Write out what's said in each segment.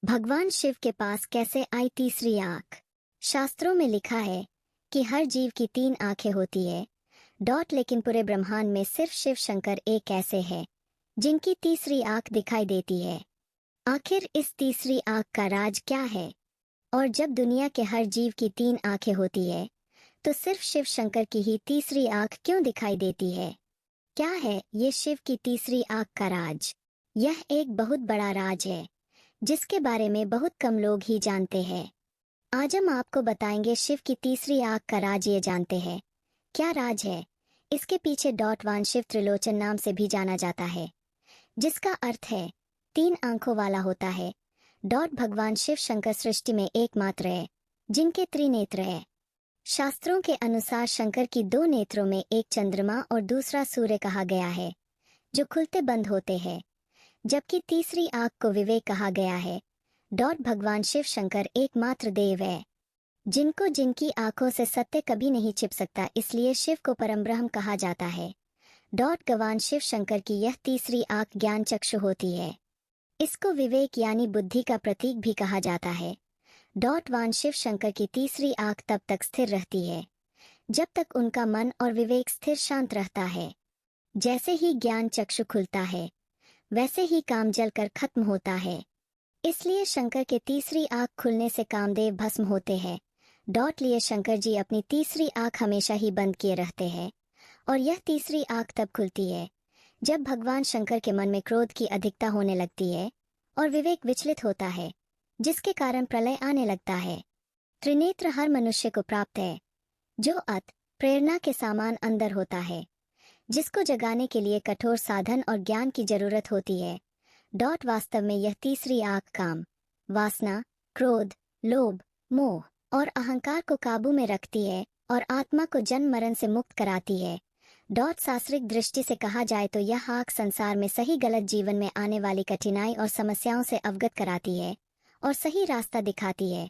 भगवान शिव के पास कैसे आई तीसरी आंख। शास्त्रों में लिखा है कि हर जीव की तीन आंखें होती है लेकिन पूरे ब्रह्मांड में सिर्फ शिव शंकर एक ऐसे हैं जिनकी तीसरी आंख दिखाई देती है। आखिर इस तीसरी आंख का राज क्या है? और जब दुनिया के हर जीव की तीन आंखें होती है तो सिर्फ शिव शंकर की ही तीसरी आंख क्यों दिखाई देती है? क्या है ये शिव की तीसरी आंख का राज? यह एक बहुत बड़ा राज है जिसके बारे में बहुत कम लोग ही जानते हैं। आज हम आपको बताएंगे शिव की तीसरी आंख का राज। ये जानते हैं क्या राज है? इसके पीछे वान शिव त्रिलोचन नाम से भी जाना जाता है, जिसका अर्थ है तीन आंखों वाला होता है। भगवान शिव शंकर सृष्टि में एकमात्र है जिनके त्रिनेत्र है। शास्त्रों के अनुसार शंकर की दो नेत्रों में एक चंद्रमा और दूसरा सूर्य कहा गया है जो खुलते बंद होते हैं, जबकि तीसरी आंख को विवेक कहा गया है। भगवान शिव शंकर एकमात्र देव है जिनको जिनकी आंखों से सत्य कभी नहीं छिप सकता, इसलिए शिव को परमब्रह्म कहा जाता है। भगवान शिव शंकर की यह तीसरी आंख ज्ञान चक्षु होती है। इसको विवेक यानी बुद्धि का प्रतीक भी कहा जाता है। वान शिव शंकर की तीसरी आंख तब तक स्थिर रहती है जब तक उनका मन और विवेक स्थिर शांत रहता है। जैसे ही ज्ञान चक्षु खुलता है वैसे ही काम जलकर खत्म होता है। इसलिए शंकर के तीसरी आंख खुलने से कामदेव भस्म होते हैं। लिए शंकर जी अपनी तीसरी आंख हमेशा ही बंद किए रहते हैं और यह तीसरी आंख तब खुलती है जब भगवान शंकर के मन में क्रोध की अधिकता होने लगती है और विवेक विचलित होता है, जिसके कारण प्रलय आने लगता है। त्रिनेत्र हर मनुष्य को प्राप्त है जो प्रेरणा के सामान अंदर होता है, जिसको जगाने के लिए कठोर साधन और ज्ञान की जरूरत होती है। वास्तव में यह तीसरी आंख काम, वासना, क्रोध, लोभ, मोह और अहंकार को काबू में रखती है और आत्मा को जन्म मरण से मुक्त कराती है। शास्त्रिक दृष्टि से कहा जाए तो यह आंख संसार में सही गलत जीवन में आने वाली कठिनाई और समस्याओं से अवगत कराती है और सही रास्ता दिखाती है।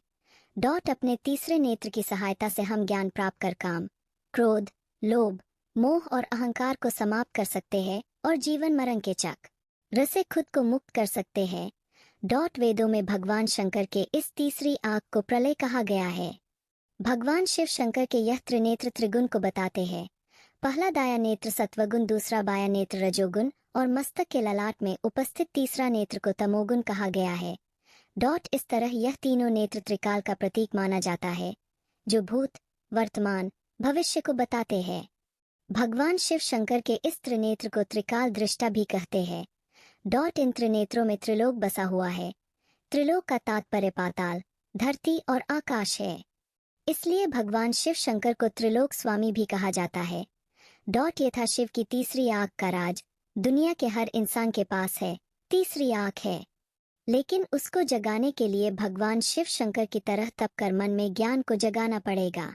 अपने तीसरे नेत्र की सहायता से हम ज्ञान प्राप्त कर काम, क्रोध, लोभ, मोह और अहंकार को समाप्त कर सकते हैं और जीवन मरण के चक्र से खुद को मुक्त कर सकते हैं। वेदों में भगवान शंकर के इस तीसरी आंख को प्रलय कहा गया है। भगवान शिव शंकर के यह त्रिनेत्र त्रिगुण को बताते हैं। पहला दाया नेत्र सत्वगुण, दूसरा बाया नेत्र रजोगुण और मस्तक के ललाट में उपस्थित तीसरा नेत्र को तमोगुण कहा गया है। इस तरह यह तीनों नेत्र त्रिकाल का प्रतीक माना जाता है जो भूत, वर्तमान, भविष्य को बताते हैं। भगवान शिव शंकर के इस त्रिनेत्र को त्रिकाल दृष्टा भी कहते हैं। इन त्रिनेत्रों में त्रिलोक बसा हुआ है। त्रिलोक का तात्पर्य पाताल, धरती और आकाश है। इसलिए भगवान शिव शंकर को त्रिलोक स्वामी भी कहा जाता है। ये था शिव की तीसरी आंख का राज। दुनिया के हर इंसान के पास है तीसरी आंख है, लेकिन उसको जगाने के लिए भगवान शिव शंकर की तरह तप कर मन में ज्ञान को जगाना पड़ेगा।